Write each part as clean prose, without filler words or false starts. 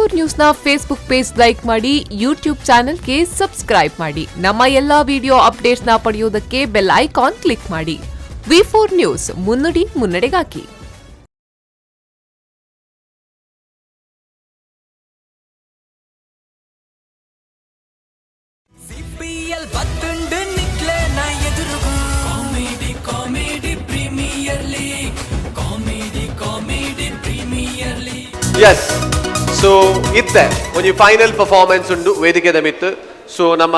V4 ನ್ಯೂಸ್ನ Facebook page like ಮಾಡಿ, YouTube ಚಾನೆಲ್ಗೆ ಸಬ್ಸ್ಕ್ರೈಬ್ ಮಾಡಿ. ನಮ್ಮ ಎಲ್ಲಾ ವಿಡಿಯೋ ಅಪ್ಡೇಟ್ಸ್ನ ಪಡೆಯುವುದಕ್ಕೆ ಬೆಲ್ ಐಕಾನ್ ಕ್ಲಿಕ್ ಮಾಡಿ. V4 ನ್ಯೂಸ್, ಮುನ್ನುಡಿ ಮುನ್ನಡೆಗಾಗಿ. Yes, so itte onji final performance undu ವೇದಿಕೆದ ಮಿತ್ತು. ಸೊ ನಮ್ಮ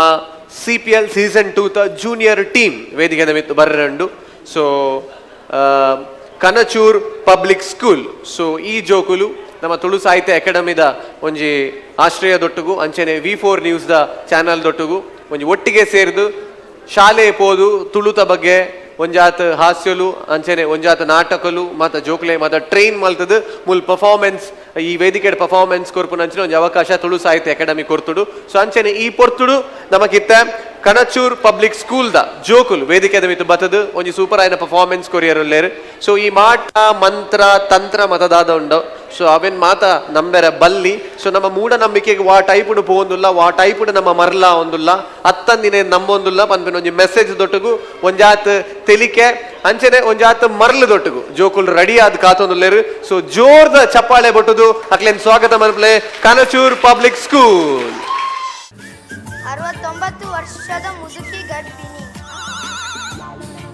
CPL ಸೀಸನ್ 2 ತ ಜೂನಿಯರ್ ಟೀಮ್ ವೇದಿಕೆದ ಮಿತ್ತು ಬರ್ರಂಡು. So Kanachur public school. So ಈ ಜೋಕುಲು ನಮ್ಮ ತುಳು ಸಾಹಿತ್ಯ ಅಕಾಡೆಮಿದ ಒಂಜಿ ಆಶ್ರಯ ದೊಟ್ಟುಗು ಅಂಚನೆ V4 ನ್ಯೂಸ್ ದ ಚಾನಲ್ ದೊಟ್ಟುಗು ಒಂಜಿ ಒಟ್ಟಿಗೆ ಸೇರಿದು ಶಾಲೆ ಪೋದು ತುಳುತ ಬಗ್ಗೆ ಒಂಜಾತ್ ಹಾಸ್ಯಲು ಅಂಚನೆ ಒಂಜಾತ್ ನಾಟಕಲು ಮತ್ತು ಜೋಕ್ಲೆ ಮತ್ತು ಟ್ರೈನ್ ಮಲ್ತದು ಮುಲ್ ಪರ್ಫಾರ್ಮೆನ್ಸ್ ಈ ವೇದಿಕೆ ಪರ್ಫಾರ್ಮೆನ್ಸ್ ಕೊರ್ಪುನ ಅಂಚನೆ ಒಂಜಿ ಅವಕಾಶ ತುಳು ಸಾಹಿತ್ಯ ಅಕಾಡೆಮಿ ಕೊರ್ತುಡು. ಸೊ ಅಂಚನೆ ಈ ಪೊರ್ತುಡು ನಮಗಿತ್ತ ಕನಚೂರ್ ಪಬ್ಲಿಕ್ ಸ್ಕೂಲ್ ದ ಜೋಕುಲು ವೇದಿಕೆದ ಮಿತ್ತು ಬತ್ತದು ಒಂಜಿ ಸೂಪರ್ ಆಯ್ನ ಪರ್ಫಾರ್ಮೆನ್ಸ್ ಕೊರಿಯರುಲ್ಲೇರು. ಸೊ ಈ ಮಾಟ ಮಂತ್ರ ತಂತ್ರ ಮತದಾದ ಉಂಡು. ಸೊ ಅವೇನ್ ಮಾತ ನಂಬೆರ ಬಲ್ಲಿ. ಸೊ ನಮ್ಮ ಮೂಢನಂಬಿಕೆಗೆ ವಾ ಟೈಪುಡು ಪೋಂದುಲ್ಲ, ವಾ ಟೈಪುಡು ನಮ್ಮ ಮರ್ಲ ಒಂದುಲ್ಲ, ಅತ್ತಂದಿನ ನಂಬೊಂದುಲ್ಲ ಪನ್ಪಿನ ಒಂಜಿ ಮೆಸೇಜ್ ದೊಟ್ಟುಗು ಒಂಜಾತ್ ತೆಲಿಕೆ ಅಂಚನೆ ಒಂಜಾತ್ ಮರ್ಲು ದೊಟ್ಟುಗು ಜೋಕುಲು ರೆಡಿ ಆದ್ ಕಾತೊಂದುಲ್ಲೇರು. ಸೊ ಜೋರ್ದ ಚಪ್ಪಾಳೆ ಬೊಟ್ಟುದು ಅಕ್ಲೇನ್ ಸ್ವಾಗತ ಮನ್ಪಲೆ ಕನಚೂರ್ ಪಬ್ಲಿಕ್ ಸ್ಕೂಲ್. 69 ವರ್ಷದ ಮುದುಕಿ ಗರ್ಭಿಣಿ.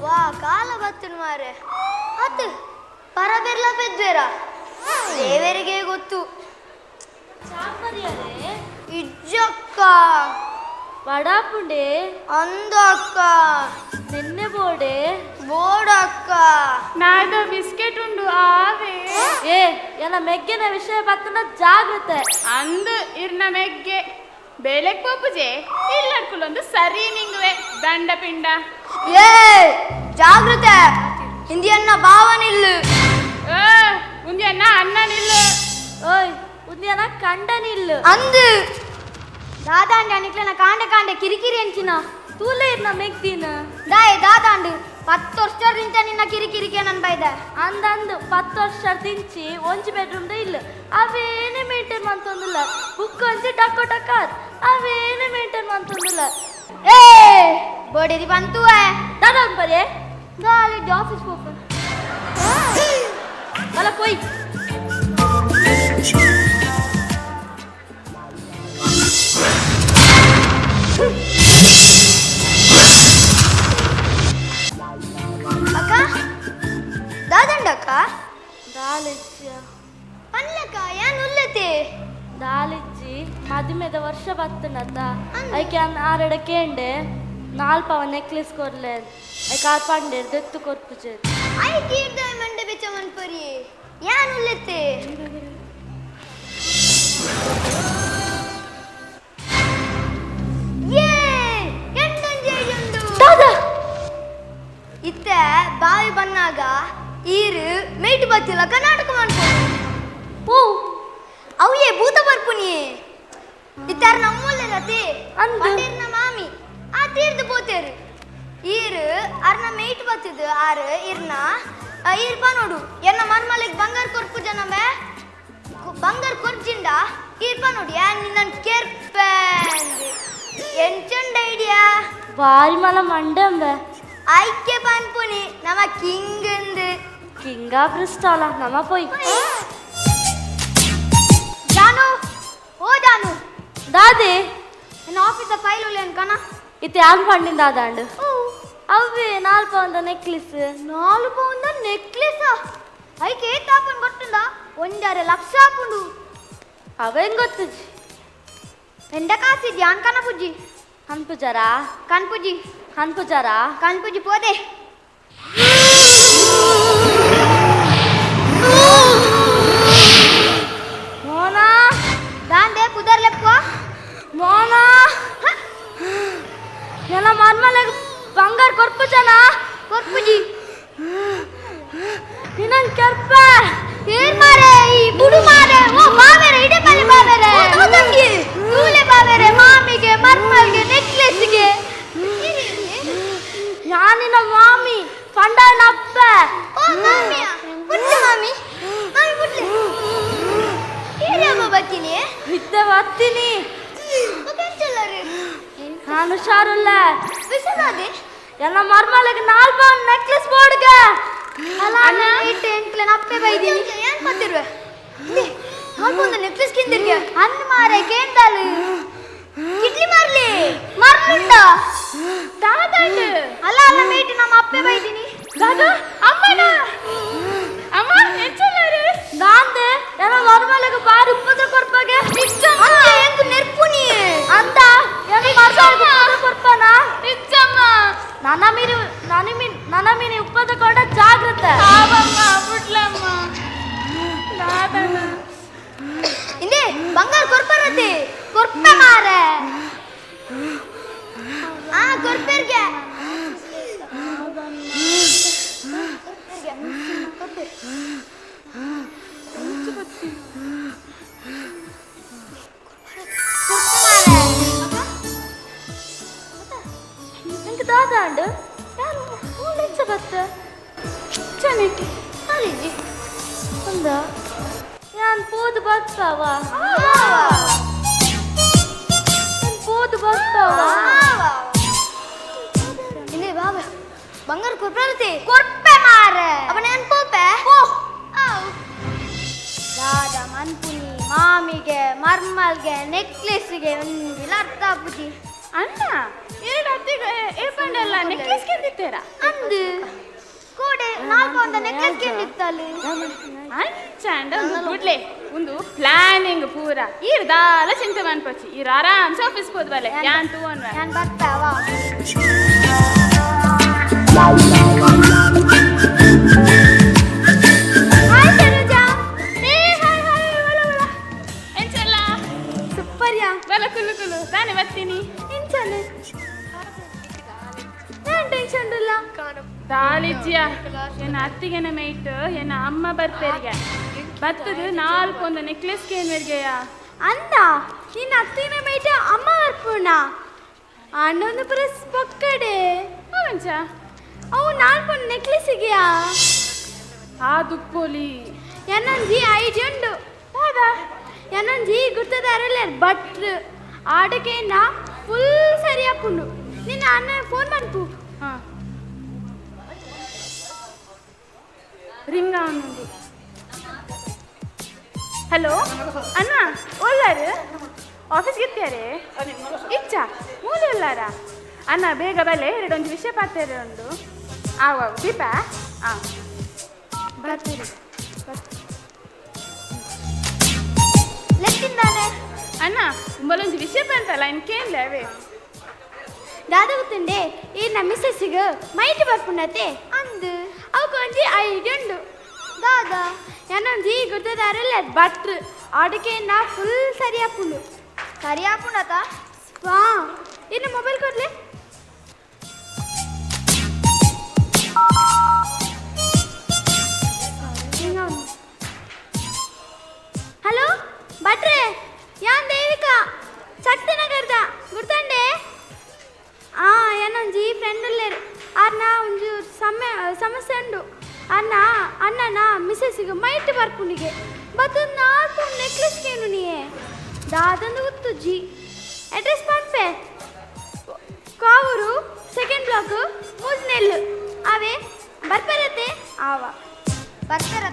ವಾ ಕಾಲ ಬತ್ತನು ಮಾರೆ. ಅದು ಪರಬೆರ್ಲ ಪೆದ್ವೇರ ದೇವರಿಗೆ ಗೊತ್ತು. ಇಜ್ಜಕ್ಕ ವಡಾಪುಂಡೆ ಅಂದಕ್ಕ ನಿನ್ನೆ ಬೋಡೆ ಬೋಡಕ್ಕ ನಾದ ಬಿಸ್ಕೆಟ್ ಉಂಡು ಆವೆ ಏ ಎಲ್ಲ ಮೆಗ್ಗಿನ ವಿಷಯ ಬತ್ತನ ಜಾಗ್ರತೆ ಅಂದು ಇರ್ನ ಮೆಗ್ಗೆ ಬೇಲೆಕ್ ಪೋಪುಜೆ ಇಲ್ಲಡ್ಕುಲೊಂದು ಸರಿ ನಿಂಗುವೆ ದಂಡ ಪಿಂಡ ಏ ಜಾಗ್ರತೆ ಹಿಂದಿಯನ್ನ ಭಾವ ನಿಲ್ಲು ಉಂದಿಯನ್ನ ಅನ್ನ ನಿಲ್ಲು ಓಯ್ ಉದ್ಯಾನ ಕಂಡ ನಿಲ್ಲು ಅಂದು ದಾದಾಂಡ ನಿಕ್ಲನ ಕಾಂಡ ಕಾಂಡ ಕಿರಿಕಿರಿ ಅಂಚಿನ ತೂಲೆ ಇರ್ನ ಮೆಗ್ದಿನ ದಾಯ್ ದಾದಾಂಡು 10 ವರ್ಷದಿಂದ ನಿನ್ನ ಕಿರಿಕಿರಿಕೆ ನನ್ ಬೈದ ಅಂದಂದು 10 ವರ್ಷ ದಿಂಚಿ ಒಂಜಿ ಬೆಡ್ರೂಮ್ ದ ಇಲ್ಲ ಅವೇನೇ ಮೇಂಟೈನ್ ಮಂತೊಂದಿಲ್ಲ. ಬುಕ್ ಅಂಚಿ ಡಕ್ಕ ಡಕ್ಕಾರ್ ಅವೇನೇ ಮೇಂಟೈನ್ ಮಂತೊಂದಿಲ್ಲ. ಏ ಬೋಡಿರಿ ಬಂತುವೆ ದಾದಾ ಬರೇ ದಾಲಿ ಆಫೀಸ್ ಹೋಗ ಅಲ್ಲ ಪೋಯ್ ಅಕ್ಕ ದಾದಂಡಕ್ಕ ದಾಲಿಜ್ಜ ಪನ್ಲಕ್ಕ ಯಾನ್ ಉಲ್ಲತೆ ದಾಲಿಜ್ಜಿ ಮದುಮೆದ ವರ್ಷ ಬತ್ತನದ ಐಕೆ ಆರಡ ಕೇಂಡೆ ನಾಲ್ಪವ ನೆಕ್ಲೆಸ್ ಕೊರ್ಲೆ ಐಕೆ ಆರ್ ಪಂಡೆ ದೆತ್ತು ಕೊರ್ಪುಜೆ ಐ ಕೀರ್ದ ಮಂಡೆ ಬೆಚ್ಚ ಮನ್ಪರಿ ಯಾನ್ ಉಲ್ಲತೆ ಯೇ ಎಂಟಂಜೆ ಎಂದು ದಾದಾ ಇತ್ತೆ ಬಾವಿ ಬಂದಾಗ ಈರು ಮೇಟಿ ಬತ್ತಿಲ್ಲ ಕರ್ನಾಟಕ ಮಾಡ್ಕೊಂಡು ಓ ಅವ್ಯೇ ಭೂತ ಬರ್ಪುನಿ ಇತ್ತಾರ ನಮ್ಮೂಲೆಲ್ಲತಿ ಅಂದು? ಪಂಡೇರ್ನ ಮಾಮಿ ಆ ತೀರ್ದು ಪೋತೇರು ಈರು ಅರ್ನ ಮೇಟ್ ಬತ್ತಿದ್ದು ಆರು ಇರ್ನ ಈರ್ಪ ನೋಡು ಎನ್ನ ಮನ್ಮಲೆಗ್ ಬಂಗಾರ ಕೊರ್ಪು ಜನಮೆ ಬಂಗಾರ ಕೊರ್ಜಿಂಡ ಈರ್ಪ ನೋಡಿ ನಿನ್ನ ಕೆರ್ಪೆಂದ್ ಎಂಚಂಡ ಐಡಿಯಾ ಬಾರಿ ಮಲ ಮಂಡೆ ಐಕ್ಯ ಪನ್ಪುನಿ ನಮ್ಮ ಕಿಂಗ್ ಕಿಂಗಾ ಬ್ರಿಸ್ಟಾಲ ನಮ ಪೋಯ್ ಜಾನು ಓ ಜಾನು ದಾದೆ ನನ್ನ ಆಫೀಸ ಫೈಲ್ ಉಳ್ಳಿ ಅನ್ಕನ ಇತ್ತೆ ಯಾನ್ ಪಂಡಿನ ದಾದಾಂಡು ಅವೇ 4 ಪೌಂದ ನೆಕ್ಲೆಸ್ 4 ಪೌಂದ ನೆಕ್ಲೆಸ್ ಐಕೆ ಏತಾಪನ್ ಗೊತ್ತುಂಡ 1.5 ಲಕ್ಷ ಹಾಕೊಂಡು ಅವೇನ್ ಗೊತ್ತುಜಿ ಎಂಡ ಕಾಸಿದ್ಯಾ ಅನ್ಕನ ಪುಜ್ಜಿ ಹನ್ಪುಜಾರಾ ಕನ್ಪುಜಿ ಹನ್ಪುಜಾರಾ ಕನ್ಪುಜಿ ಪೋದೆ ಮೋನಾ ದಾಂಡೆ ಕುದರ್ಲೆಪ್ಪ ಮೋನಾ ಎಲ್ಲ ಮನ್ಮಲೆಗ್ ಬಂಗಾರ ಕೊರ್ಪುಜನ ಕೊರ್ಪುಜಿ ನಿನ್ನನ್ ಕೆರ್ಪ ಏನ್ ಮಾರೆ ಈ ಬುಡು ಮಾರೆ ಓ ಬಾವೆರೆ ಇಡೆ ಬಲಿ ಬಾವೆರೆ ತಂಗಿ ಕೂಲೆ ಬಾವೆರೆ ಮಾಮಿಗೆ ಮರ್ಮಲ್ಗೆ ನೆಕ್ಲೆಸ್ಗೆ ಯಾನಿನ ಮಾಮಿ ಪಂಡನ ಅಪ್ಪ ಓ ಮಾಮಿಯ ಪುಟ್ಟ ಮಾಮಿ ಮಾಮಿ ಪುಟ್ಟ ಏರಿಯಮ್ಮ ಬರ್ತೀನಿ ಇದ್ದೆ ಬರ್ತೀನಿ. ನಾನು ಹುಷಾರಿಲ್ಲ. ವಿಷಯದಾದೆ ಎಲ್ಲ ಮರ್ಮಲೆಗೆ 4 ಪೌಂಡ್ ನೆಕ್ಲೆಸ್ ಬೋರ್ಡ್ಗೆ. ಅಲ್ಲ ಅಣ್ಣ ಇಟ್ಟು ಎಂಟ್ಲೆ ನಪ್ಪೆ ಬೈದೀನಿ ಏನ್ ಮಾಡ್ತಿರುವೆ ಒಂದು ನೆಕ್ಲೆಸ್ ಕಿಂದಿರ್ಗೆ ಅನ್ನ ಮಾರೆ ಕೇಂದಲ್ ಕಿಡ್ಲಿ ಮಾರ್ಲಿ ಮರ್ನುಂಡ ದಾದಾಂಡು ಅಲ್ಲ ಅಲ್ಲ ಮೇಟ್ ನಮ್ಮ ಅಪ್ಪೆ ಬೈದೀನಿ ದಾದಾ ಅಮ್ಮನ ಅಮ್ಮ ಎಂಚಲ್ಲಾರು ದಾಂದೆ ಎಲ್ಲ ಮರ್ಮಲೆಗೆ ಬಾರಿ ಉಪ್ಪದ ಕೊಡ್ಪಾಗೆ ಅಂತೆ ಎಂಕು ನೆರ್ಪುನಿ ಅಂತ ಎಲ್ಲ ಮರ್ಮಲೆಗೆ ಉಪ್ಪದ ಕೊಡ್ಪಾನ ನಿಜಮ್ಮ ನನ್ನ ಮೀನಿ ಉಪ್ಪದ ಕೊಡ ಜಾಗ್ರತೆ. ಆವಮ್ಮ ಬಿಡ್ಲಮ್ಮ ದಾದಣ್ಣ ಇಂದೆ ಬಂಗಾರ ಕೊರ್ಪರತೆ ಕೊರ್ಪೆ ಮಾರೆ ಕೊರ್ಪೆರ್ಗೆ ನಿಂಗೆ ದಾದಾಂಡು ಯಾರು ಮೂಲೆಂಚ ಬತ್ತೆ ಚೆನ್ನಾಗಿ ಅಲ್ಲಿಜಿ ಒಂದ ನಾನು ಪೋದು ಬರ್ತಾವ ಪೋದು ಬರ್ತಾವ ಇಂದೆ ಬಾಬಾ ಬಂಗಾರ ಕೊರ್ಪರತೆ ಕೊರ್ಪೆ ಮಾರೆ ಅವನ ನೆನ್ಪೋಪೆ ದಾದ ಮನ್ಪುನಿ ಮಾಮಿಗೆ ಮರ್ಮಲ್ಗೆ ನೆಕ್ಲೆಸ್ಗೆ ಒಂದಿಲ್ಲ ಅರ್ಥ ಆಗ್ಬಿಟ್ಟಿ ಅಣ್ಣ 2 ಹತ್ತಿಗೆ ಏರ್ಪಂಡೆಲ್ಲ ನೆಕ್ಲೆಸ್ ಕೆಂದಿತ್ತೇರ ಅಂದು ಕೋಡೆ 4 ಪೌಂಡ್ ನೆಕ್ಲೆಸ್ ಕೆಂದಿತ್ತಲ್ಲಿ ಅಂಚಾಂಡ ಒಂದು ಬಿಡ್ಲೆ ಒಂದು ಪ್ಲಾನಿಂಗ್ ಪೂರ ಈರ್ದಾಲ ಚಿಂತೆ ಮನ್ಪಚ್ಚಿ ಈರ್ ಆರಾಮ್ಸೆ ಆಫೀಸ್ ಹೋದ್ವಲೆ ಯಾನ್ ತೂ ಅನ್ವ ನಾನು ಬರ್ತಾವ ಹಾಯ್ ಸರೋಜಾ ಎಂಚಲ್ಲ ಸೂಪರ್ಯಾ ಬಲ ಕುಲು ತಾನೆ ಬರ್ತೀನಿ ಇಂಚನೆ ನಾನು ಟೆನ್ಷನ್ ಇಲ್ಲ ದಾಳಿಜ್ಯ ಎನ್ನ ಅತ್ತಿಗೆನ ಮೈಟ್ ಎನ್ನ ಅಮ್ಮ ಬರ್ಪೇರಿಗೆ ಬತ್ತದು 4 ನೆಕ್ಲೆಸ್ ಕೇನ್ವರ್ಗೆಯ ಅಂದ ನಿನ್ನ ಅತ್ತಿನ ಮೇಟ ಅಮ್ಮ ಬರ್ಪುಣ ಅಣ್ಣೊಂದು ಪ್ರೆಸ್ ಪಕ್ಕಡೆ ಅಂಚ ಅವು 4 ನೆಕ್ಲೆಸ್ಗೆಯಾ ಆ ದುಪ್ಪೋಲಿ ಎನ್ನೊಂಜಿ 5 ಉಂಡು ಹೌದಾ ಎನ್ನೊಂಜಿ ಗುರ್ತದಾರಲ್ಲ ಬಟ್ರು ಆಡಕ್ಕೆ ನಾ ಫುಲ್ ಸರಿಯಾಪುಂಡು ನಿನ್ನ ಅಣ್ಣ ಫೋನ್ ಮಾಡ್ಪು ಹಾ ರಿಂಗ ಅವನೊಂದು ಹಲೋ ಅಣ್ಣ ಒಲ್ಲಾರು ಆಫೀಸ್ಗೆ ಇರ್ತಾರೆ ಇಚ್ಚ ಮೂಲೆ ಒಲ್ಲಾರ ಅಣ್ಣ ಬೇಗ ಬಲೆ 2 ವಿಷಯ ಪಾತ್ರೆ ಒಂದು ಆವ ದೀಪ ಹಾಂ ಬರ್ತೀರಿ ಲೆಕ್ಕಿಂದಾನೆ ಅಣ್ಣ ಉಂಬಲೊಂದು ವಿಷಯ ಬಂತಲ್ಲ ಇನ್ಕೇನ್ಲೆ ಅವೇ ದಾದ ಗೊತ್ತುಂಡೆ ಈ ನಮ್ಮ ಮಿಸ್ಸಸ್ಸಿಗೆ ಮೈಟ್ ಬರ್ಪುಂಡತೆ ಅಂದು ಅವಕ್ಕೆ ಒಂಜಿ 5 ಉಂಡು ದಾದ ಎನ್ನೊಂಜಿ ಗುರ್ತದಾರಲ್ಲ ಬಟ್ರು ಆಡಕ್ಕೆ ನಾ ಫುಲ್ ಸರಿಯಾಪುಂಡು ಸರಿಯಾಪುಂಡತ ವಾ ಇನ್ನು ಮೊಬೈಲ್ ಕೊಡ್ಲೆ ಹಲೋ ಭಟ್ರೆ ಯಾನ್ ದೇವಿಕಾ ಶಕ್ತಿನಗರದ ಗುರ್ತಂಡೆ ಏನೊಂಜಿ ಫ್ರೆಂಡ್ ಉಳ್ಳೇರು ಅರ್ನ ಒಂಚೂರು ಸಮಸ್ಯೆ ಉಂಡು ಅಣ್ಣನ ಮಿಸ್ಸಸ್ಸಿಗೆ ಮೈಟ್ ಬರ್ಪುನಿಗೆ ಬತ್ತು 4 ನೆಕ್ಲೆಸ್ ಕೇನು ನೀಯೇ ದಾದಂದು ಗೊತ್ತುಜ್ಜಿ ಅಡ್ರೆಸ್ ಪಂಪೆ ಕಾವೂರು 2nd ಬ್ಲಾಕ್ ಮೂಜ್ನೆಲ್ಲು ಅವೇ ಬರ್ಪರತ್ತೆ ಆವ ಬರ್ಪೇರು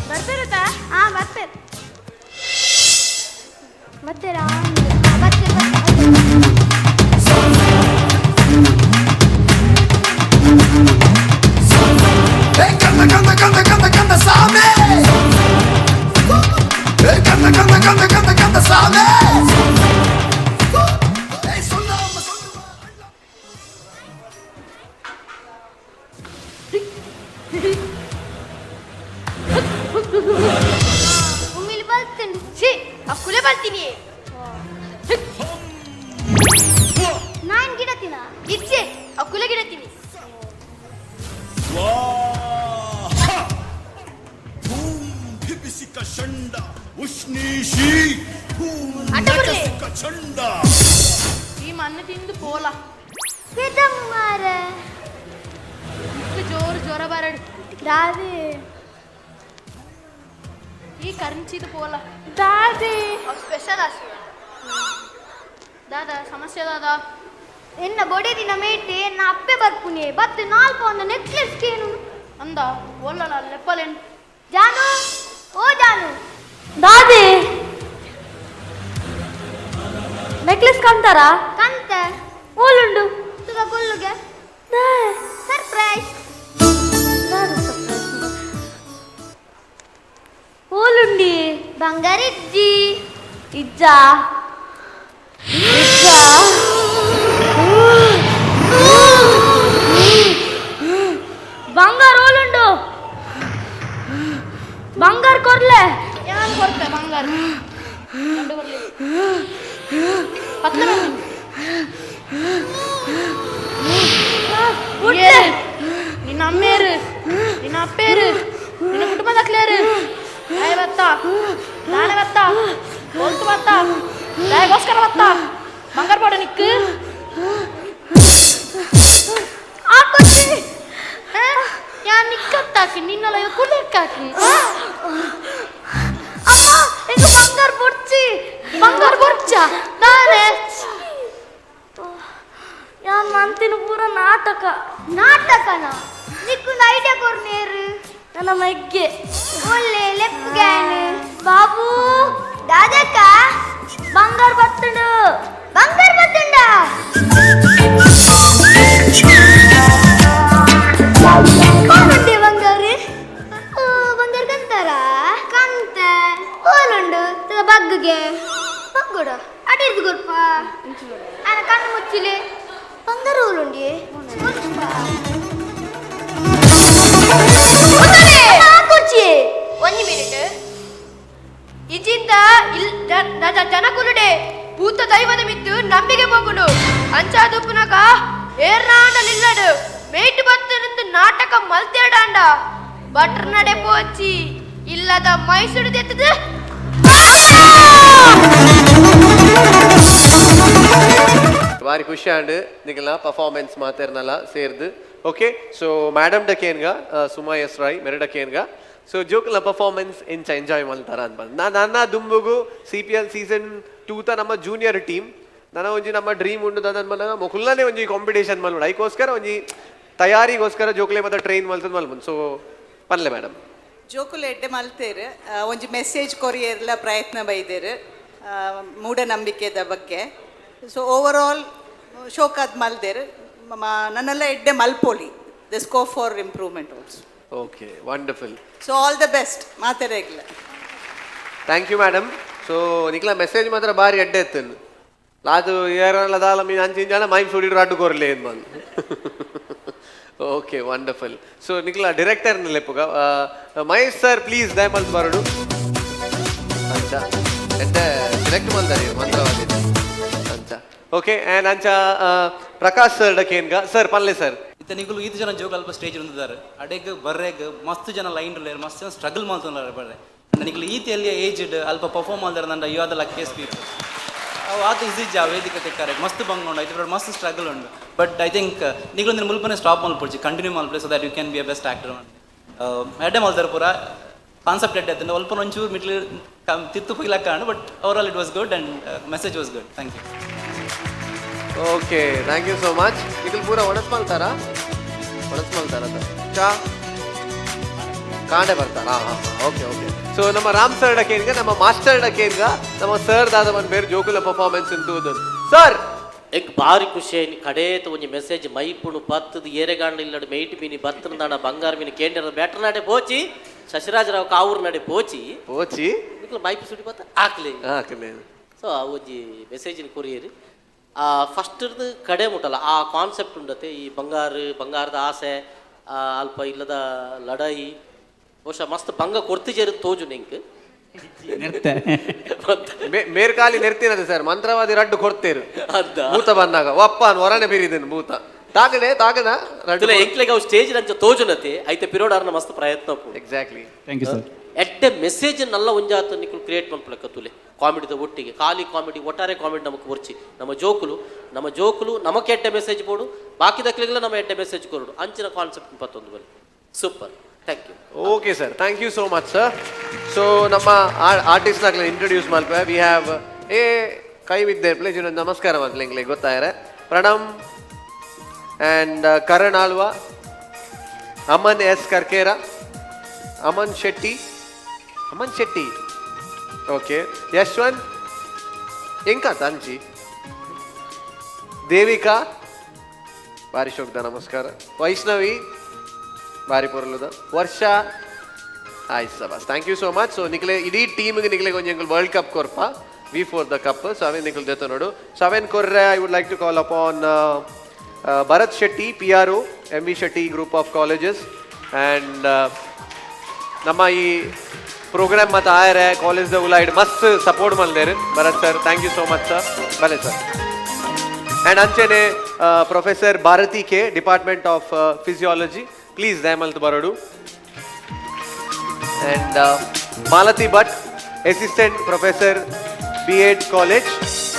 ಬರ್ತಿರುತ್ತಾ ಹಾಂ ಬರ್ಪೇರು ಬರ್ತೀರಾ Canta Same. Canta Same. Hey, ಉಮ್ಮಿಲಿ ಬರ್ತೀನಿ ಛೀ ಅಕ್ಕುಲೆ ಬರ್ತೀನಿ ನಾನು ಗಿಡತಿನ ಇಜ್ಜೆ ಅಕ್ಕುಲೆ ಗಿಡತೀನಿ ಚಂಡ ಉಷ್ಣೀಶಿ ಚಂಡ ಈ ಮಣ್ಣು ತಿಂದು ಪೋಲ ಪೆದಮ್ಮಾರ ಜೋರು ಜ್ವರ ಬರಡು ದಾದಿ ಈ ಕರ್ಂಚಿದು ಪೋಲ ದಾದಿ ಸ್ಪೆಷಲ್ ಆಸಿ ದಾದ ಸಮಸ್ಯೆ ದಾದ ಎನ್ನ ಬೊಡೆದಿನ ಮೇಟಿ ಎನ್ನ ಅಪ್ಪೆ ಬರ್ಪುನೆ ಬತ್ತು 4 ಪೌಂಡ್ ನೆಕ್ಲೆಸ್ ಕೇನು ಅಂದ ಒಲ್ಲಲ್ಲ ಲೆಪ್ಪಲೇನು ಜಾನು ಓ ಜಾನು ದಾದಿ ನೆಕ್ಲೆಸ್ ಕಾಂತಾರಾ ಕಂತ ಓಲುಂಡು ತುಗ ಕೊಲ್ಲುಗೆ ಸರ್ಪ್ರೈಸ್ ಓಲುಂಡಿ ಬಂಗಾರಿಜ್ಜಿ ಇಜ್ಜ ಇಜ್ಜ ಬಂಗಾರ ಓಲುಂಡು ಬಂಗಾರ ಕೊರ್ಲೆ ಯಾರು ಕೊಡ್ತೆ ಬಂಗಾರ ಗಂಡು ಬರ್ಲಿ ಪತ್ರ ಉಡ್ಲೆ ನಿನ್ನ ಅಮ್ಮೇರು ನಿನ್ನ ಅಪ್ಪೇರು ನಿನ್ನ ಕುಟುಂಬದ ಕ್ಲೇರು ನಾಯಿ ಬತ್ತ ನಾಳೆ ಬತ್ತ ಹೊಲ್ತು ಬತ್ತ ನಾಯಿಗೋಸ್ಕರ ಬತ್ತ ಬಂಗಾರ ಬೋಡ ನಿಕ್ಕು ಆಕೊಚ್ಚಿ ಯಾ ನಿಕ್ಕತ್ತಾಕಿ ನಿನ್ನಲ ಕುಲಿಕ್ಕಾಕಿ ಅಮ್ಮ ಇದು ಬಂಗಾರ ಬುರ್ಚಿ ಬಂಗಾರ ಬುರ್ಚ ನಾನೇ ಯಾನ್ ಮಂತಿನ ಪೂರ ನಾಟಕ ನಾಟಕನ ನಿಕ್ಕೊಂದು ಐಡಿಯಾ ಕೊರ್ನೇರು ನನ್ನ ಮೆಗ್ಗೆ ಒಳ್ಳೆ ಲೆಫ್ಟ್ ಗ್ಯಾನ್ ಬಾಬು ದಾದಕ್ಕ ಬಂಗಾರ ಬತ್ತುಂಡು ಬಂಗಾರ ಬತ್ತುಂಡ ಕಾಣುಂಡೆ ಬಂಗಾರ ಬಂಗಾರ ಕಂತಾರ ಕಂತ ಓಲುಂಡು ಬಗ್ಗಗೆ ಬಗ್ಗುಡ ಅಡಿರ್ದು ಗೊಲ್ಪ ಅನ ಕಣ್ಣು ಮುಚ್ಚಿಲೆ ಬಂಗಾರ ಓಲುಂಡಿ ಕೊಚ್ಚಿ 1 ಮಿನಿಟ್ ಇಜಿಂದ ಜನಕುಲುಡೆ ಭೂತ ದೈವದ ಮಿತ್ತು ನಂಬಿಕೆ ಹೋಗುಡು ಅಂಚಾದುಪ್ಪುನಗ ಏರ್ನಾಂಡಲಿಲ್ಲಡು ಮೇಟ್ ಬತ್ತನಂದು ನಾಟಕ ಮಲ್ತೇಡಾಂಡ ಬಟ್ರ ನಡೆ ಪೋಚಿ ಇಲ್ಲದ ಮೈಸೂರು ದೆತ್ತದು ಬಾರಿ ಖುಷಿ ಆಂಡ್ ನಿಗಲ ಪರ್ಫಾರ್ಮೆನ್ಸ್ ಮಾತಾಡ್ನಲ್ಲ ಸೇರ್ದು ಓಕೆ ಸೊ ಮೇಡಮ್ ಡಕೇನ್ಗ ಸುಮಾ ಎಸ್ ರಾಯ್ ಮೆರಡ ಕೇನ್ಗ ಸೊ ಜೋಕುಲ ಪರ್ಫಾರ್ಮೆನ್ಸ್ ಇಂಚ ಎಂಜಾಯ್ ಮಲ್ತಾರ ಅನ್ಬಂದು ನನ್ನ ದುಂಬುಗು CPL ಸೀಸನ್ 2 ತ ನಮ್ಮ ಜೂನಿಯರ್ ಟೀಮ್ ನನ್ನ ಒಂಜಿ ನಮ್ಮ ಡ್ರೀಮ್ ಉಂಡು ಅನ್ಬಂದಾಗ ಮೊಕುಲ್ಲನೆ ಒಂಜಿ ಕಾಂಪಿಟೇಷನ್ ಮಲ್ಪಡು ಐಕೋಸ್ಕರ ಒಂಜಿ ತಯಾರಿಗೋಸ್ಕರ ಜೋಕುಲೆ ಮತ್ತೆ ಟ್ರೈನ್ ಮಲ್ತದ್ ಮಲ್ಪುಂಡು ಸೊ ಪನ್ಲೆ ಮೇಡಮ್ ಜೋಕುಲು ಎಡ್ಡೆ ಮಲ್ತೇರು ಒಂಜಿ ಮೆಸೇಜ್ ಕೊರಿಯರ್ಲ ಪ್ರಯತ್ನ ಬೈದೇರು ಮೂಢನಂಬಿಕೆದ ಬಗ್ಗೆ ಸೊ ಓವರ್ ಆಲ್ ಶೋಕಾದ್ ಮಲ್ದೇರು ನನ್ನೆಲ್ಲ ಎಡ್ಡೆ ಮಲ್ಪೋಲಿ the scope for improvement also okay wonderful so all the best ಮಾತಾಡೇಗಿಲ್ಲ ಥ್ಯಾಂಕ್ ಯು ಮೇಡಮ್ ಸೊ ನಿಕ್ಲ ಮೆಸೇಜ್ ಮಾತ್ರ ಬಾರಿ ಎಡ್ಡೆ ಎತ್ತನು ಲಾದು ಏರಲ್ಲ ದಾಲ ಮೀನು ಅಂಚಿನ ಜನ ಮೈಮ್ ಸುಡಿದ್ರು ಅಡ್ಡು ಕೊರ್ಲೆ ಏನು ಬಂದು ಓಕೆ ವಂಡರ್ಫುಲ್ ಸೊ ನಿಕ್ಲ ಡೈರೆಕ್ಟರ್ ಲೆಪ್ಪುಗ ಮಹೇಶ್ ಸರ್ ಪ್ಲೀಸ್ ದಯಮಲ್ತ್ ಬರಡು ಅಂಚ ಎಂತ ಡೈರೆಕ್ಟ್ ಮಲ್ತಾರೆ ಮಂತ್ರವಾದಿ ಅಂಚ ಓಕೆ ಆ್ಯಂಡ್ ಅಂಚ ಪ್ರಕಾಶ್ ಸರ್ ಡಕೇನ್ಗ ಸರ್ ಪನ್ಲೆ ಸರ್ ಇತ್ತ ನಿಗುಲು 5 ಜನ ಜೋಗ ಅಲ್ಪ ಸ್ಟೇಜ್ ಹೊಂದಿದ್ದಾರೆ ಅಡೆಗ್ ಬರ್ರೆಗ್ ಮಸ್ತ್ ಜನ ಲೈನ್ ಇರ್ಲೇರು ಮಸ್ತ್ ಜನ ಸ್ಟ್ರಗಲ್ ಮಾಡ್ತಾರೆ ಬರ್ರೆ ನಿಗುಲು ಈತಿಯಲ್ಲಿ ಏಜ್ಡ್ ಅಲ್ಪ ಪರ್ಫಾರ್ಮ್ ಮಾಡ್ತಾರೆ ನಂಡ you are the luckiest people ಅವು ಆತ ಈಸಿ ಜಾ ವೇದಿಕೆ ತೆಕ್ಕಾರೆ ಮಸ್ತ್ ಬಂಗ್ ಉಂಡು ಐತೆ ಮಸ್ತ್ ಸ್ಟ್ರಗಲ್ ಉಂಡು ಬಟ್ ಐ ಥಿಂಕ್ ನಿಗುಲು ಮುಲ್ಪನೆ ಸ್ಟಾಪ್ ಮಲ್ಪಡ್ಚಿ ಕಂಟಿನ್ಯೂ ಮಲ್ಪಡೆ so that you can be a best actor ಎಡ್ಡೆ ಮಲ್ತಾರೆ ಪೂರ ಕಾನ್ಸೆಪ್ಟ್ ಎಡ್ಡೆ ಅತ್ತಂದ್ರೆ ಅಲ್ಪ ಒಂಚೂರು ಮಿಟ್ಲು ತಿತ್ತು ಹೋಗ್ಲಕ್ಕ ಕಾಣು but overall it was good and message was good thank you okay thank you so much ನಿಗುಲ್ ಪೂರ ಒಣಸ್ ಮಲ್ತಾರಾ ಚಾ ಕಾಂಡೆ ಬರ್ತಾರಾ ಹಾಂ ಓಕೆ ಓಕೆ ಸೊ ನಮ್ಮ ರಾಮ್ ಸರ್ ಡಕೇನ್ಗ ನಮ್ಮ ಮಾಸ್ಟರ್ ಡಕೇನ್ಗ ನಮ್ಮ ಸರ್ ದಾದವನ್ ಬೇರೆ ಜೋಕುಲ ಪರ್ಫಾರ್ಮೆನ್ಸ್ ಇಂತು ಸರ್ ಎಗ್ ಬಾರಿ ಖುಷಿ ಆಯ್ತು ಕಡೇತ ಒಂಜಿ ಮೆಸೇಜ್ ಮೈಪುಣು ಪತ್ತದು ಏರೆಗಾಂಡ್ ಇಲ್ಲಡು ಮೇಯ್ಟ್ ಮೀನಿ ಬತ್ತನ ದಾಣ ಬಂಗಾರ ಮೀನಿ ಕೇಂದ್ರ ಬ್ಯಾಟ್ರ ನಾಡೆ ಪೋಚಿ ಶಶಿರಾಜರಾವ್ ಕಾವೂರ್ ನಡೆ ಪೋಚಿ ಮೈಪು ಸುಡಿ ಬತ್ತ ಹಾಕ್ಲಿ ಸೊ ಆ ಒಂಜಿ ಮೆಸೇಜಿನ ಕೊರಿಯರು ಫಸ್ಟ್ದು ಕಡೆ ಮುಟ್ಟಲ್ಲ ಆ ಕಾನ್ಸೆಪ್ಟ್ ಉಂಡತೆ ಈ ಬಂಗಾರದ ಆಸೆ ಅಲ್ಪ ಇಲ್ಲದ ಲಡಾಯಿ ಬಹುಶಃ ಮಸ್ತ್ ಭಂಗ ಕೊಡ್ತಿಜೇರು ತೋಜು ನಿಂಕ್ ಮೇರ್ಕಾಲಿ ನೆರ್ತಿನದೆ ಸರ್ ಮಂತ್ರವಾದಿ ರಡ್ಡು ಕೊಡ್ತೇರು ಭೂತ ಬಂದಾಗ ಒಪ್ಪ ಹೊರನೆ ಬೀರಿದೇನು ಭೂತ ತಾಗದ ಎಂಕ್ಲೆಗೆ ಅವು ಸ್ಟೇಜ್ ನಂಚ ತೋಜುನತೆ ಐತೆ ಪಿರೋಡಾರ್ನ ಮಸ್ತ್ ಪ್ರಯತ್ನ ಎಕ್ಸಾಕ್ಟ್ಲಿ ಥ್ಯಾಂಕ್ ಯು ಸರ್ ಎಡ್ಡೆ ಮೆಸೇಜ್ ನಲ್ಲ ಒಂಜಾತ ನಿಕ್ಕಲು ಕ್ರಿಯೇಟ್ ಮಾಡ್ಕೊಳಕ ತುಲೆ ಕಾಮಿಡಿದ ಒಟ್ಟಿಗೆ ಖಾಲಿ ಕಾಮಿಡಿ ಒಟ್ಟಾರೆ ಕಾಮಿಡಿ ನಮಗೆ ಬರ್ಚಿ ನಮ್ಮ ಜೋಕುಲು ನಮಕ್ಕೆ ಎಡ್ಡೆ ಮೆಸೇಜ್ ಬೋಡು ಬಾಕಿ ದಕ್ಕಲಿಗೆಲ್ಲ ನಮ್ಮ ಎಡ್ಡೆ ಮೆಸೇಜ್ ಕೊರಡು ಅಂಚಿನ ಕಾನ್ಸೆಪ್ಟ್ ಪತ್ತೊಂದು ಬಲ್ಲಿ super thank you. Okay sir, thank you so much sir. So ನಮ್ಮ ಆರ್ಟಿಸ್ಟ್ನಾಗ್ಲಿ ಇಂಟ್ರೊಡ್ಯೂಸ್ ಮಲ್ಪೆ. ವಿ ಹ್ಯಾವ್ ಕೈ ವಿದ್ದೆ ಪ್ಲೇಸ್ ನಮಸ್ಕಾರ ಮಲ್ಪೆ ಗೊತ್ತಾಯ್ರೆ. Pranam and Karan Alva, Aman S Karkera, Aman Shetty, okay, Yashwant ಎಂಕ ತಂಜಿ, ದೇವಿಕಾ ಬಾರಿ ಶೋಕ್ದ ನಮಸ್ಕಾರ, ವೈಷ್ಣವಿ ಬಾರಿ ಪೊರ್ಲುದ, ವರ್ಷ ಆಯ್ತು ಸಬಾಸ್. Thank you so much. So ನಿಖಲೆ ಇಡೀ ಟೀಮ್ಗೆ ನಿಖಲೆ ಕೊಂಚ ವರ್ಲ್ಡ್ ಕಪ್ ಕೊರ್ಪ V4 ದ ಕಪ್. ಸೊ ಅವೇನು ನಿಖಲ್ ಜೊತೆ ನೋಡು. ಸೊ ಅವೇನು ಕೊರ್ರೆ I would like to call upon Bharat Shetty, PRO, MV Shetty group of colleges. And ನಮ್ಮ ಈ ಪ್ರೋಗ್ರಾಮ್ ಮತ್ತು ಆಯರೆ ಕಾಲೇಜ್ದ ಉಲಾಯ್ಡ್ ಮಸ್ತ್ ಸಪೋರ್ಟ್ ಮಲ್ದೇರು Bharat sir. Thank you so much sir. ಬಲೆ ಸರ್. ಆ್ಯಂಡ್ ಅಂಚೆನೆ professor Bharathi K, department of physiology, please ದಯಮಲ್ತು ಬರೋಡು. And Malathi Bhat, assistant professor B.Ed college,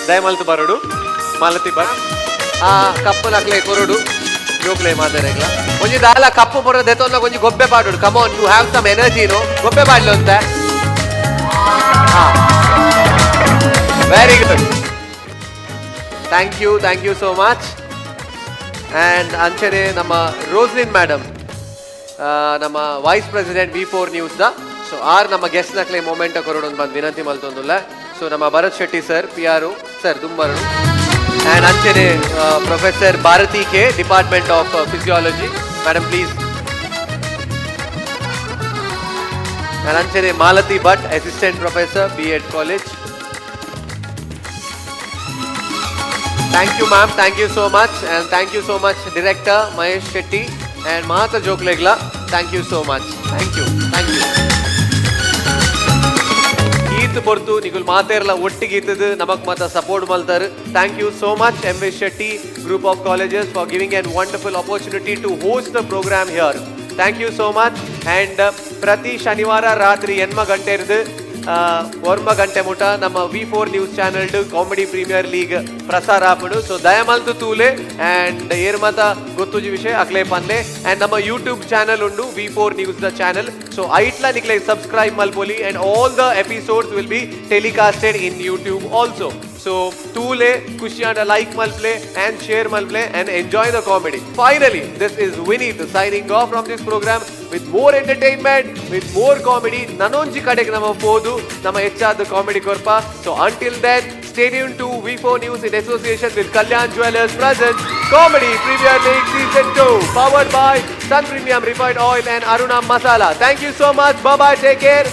ದಯಮಲ್ತು ಬರೋಡು. ಮಾಲತಿ ಭಟ್ ಆ ಕಪ್ಪು ನಕ್ಲೆ ಕೊರಡು ಜೋಕ್ಲೆ ಮಾತಾಡಲ್ಲ ಒಂಜಿ ದಾಲ ಕಪ್ಪು ಬರೋದು ಎತ್ತೊಂದ ಕೊಂಚ ಗೊಬ್ಬೆ ಪಾಡು. ಕಮಾನ್, ಯು ಹ್ಯಾವ್ ಸಮ್ ಎನರ್ಜಿನು, ಗೊಬ್ಬೆ ಪಾಡ್ಲು ಅಂತ. Very good, thank you so much. And ಅಂಚನೆ ನಮ್ಮ ರೋಸ್ಲಿನ್ ಮೇಡಮ್, ನಮ್ಮ ವೈಸ್ ಪ್ರೆಸಿಡೆಂಟ್ V4 ನ್ಯೂಸ್ ದ. ಸೊ ಆರ್ ನಮ್ಮ ಗೆಸ್ಟ್ ನಕ್ಲೆ ಮೊಮೆಂಟ್ ಕೊರೋಡು ಬಂದು ವಿನಂತಿ ಮಲ್ತೊಂದುಲ್ಲ. ಸೊ ನಮ್ಮ Bharat Shetty sir, PRO sir ದುಂಬರು. ಆ್ಯಂಡ್ ಅಂಚನೆ professor Bharathi K, department of physiology, madam please. And ಅಂಚನೆ Malathi Bhat, assistant professor B.Ed college. Thank you ma'am, thank you so much. And thank you so much director Mahesh Shetty and ಮಾತ ಜೋಕ್ಲೆಗ್ಲ. Thank you so much. Thank you. ಈತ್ ಬರ್ತು ನಿಗುಲ್ ಮಾತೇರ್ಲ ಒಟ್ಟಿಗೆ ಇತ್ತದು ನಮಗ್ ಮಾತ ಸಪೋರ್ಟ್ ಮಲ್ತಾರೆ. Thank you so much MV Shetty group of colleges for giving an wonderful opportunity to host the program here. Thank you so much. And ಪ್ರತಿ ಶನಿವಾರ ರಾತ್ರಿ 8 ಗಂಟೆ ಇರ್ದು 1 ಗಂಟೆ ಮುಟ ನಮ್ಮ V4 news channel comedy premier league ಪ್ರಸಾರ ಆಪಡು. ಸೊ ದಯಮಲ್ತು ತೂಲೆ ಆ್ಯಂಡ್ ಏರ್ ಮತ ಗೊತ್ತುಜಿ ವಿಷಯ ಅಕ್ಲೆ ಪನ್ಲೆ. ಆ್ಯಂಡ್ ನಮ್ಮ ಯೂಟ್ಯೂಬ್ ಚಾನಲ್ ಉಂಡು V4 ನ್ಯೂಸ್ ದ ಚಾನಲ್. ಸೊ ಐಟ್ಲ ನಿಕ್ಲೆ ಸಬ್ಸ್ಕ್ರೈಬ್ ಮಲ್ಪೊಲಿ and all the episodes will be telecasted in YouTube also. So tule kushiyanda like malple and share malple and enjoy the comedy. Finally, this is Vineet signing off from this program with more entertainment, with more comedy. Nanonji kadege nama podu nama hechada comedy korpa. So until then, stay tuned to V4 News in association with Kalyan Jewellers present Comedy Premier League Season 2, powered by Sun Premium Refined Oil and Aruna Masala. Thank you so much. Bye bye. Take care.